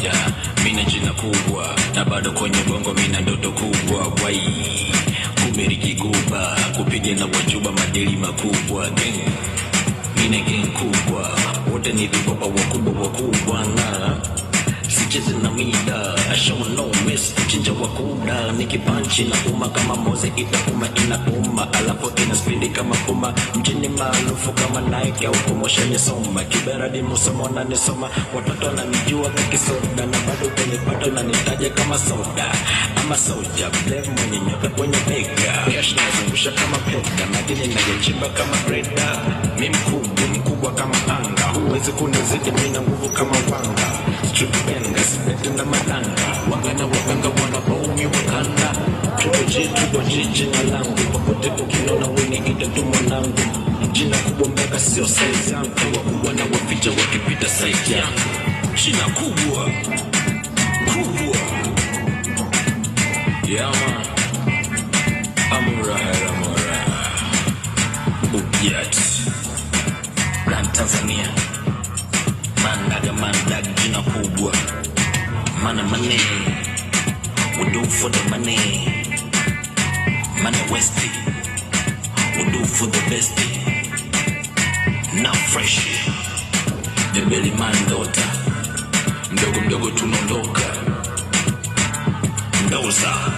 moja, mina jina kubwa na bado kwenye bongo mina ndoto kubwa. Wai kumiliki guba, kupiga na wajuba madeli makubwa. Gang, mina gang kubwa, wote ni viboba wakubwa na sicheze na mida. I show no miss, chinja wakuda. Nikipanchi na uma kama moze itauma inauma. Alafu inaspindi kama puma, mjini maarufu kama Nike au promotion nisoma. Kiberadi musoma wananisoma, watoto wananijua kakisoda. Na bado kwenye pato na nitaje kama soda. Ama soja, blame mwenye nyota kwenye bega. Cash nazungusha kama peda, madini nayachimba kama greda. Mi mkubwa kama anga, huwezi kunizidi mina nguvu kama wanga. Chupenga, sibete na malanga, wanga na waganga wanabaumi wakanda. Tuko jina langu, popote ukinona weni itatu mwanangu. Jina kubwa mbega sio size yangu, wakubwa na waficha wakipita site yangu. Jina kubwa yeah man, Amura Ubiat Brand Tanzania, Mandag jina kubwa. Money, we do for the money. Money Westy, we do for the best. Now fresh, the belly man daughter. Mdogo tunaondoka. Ndoza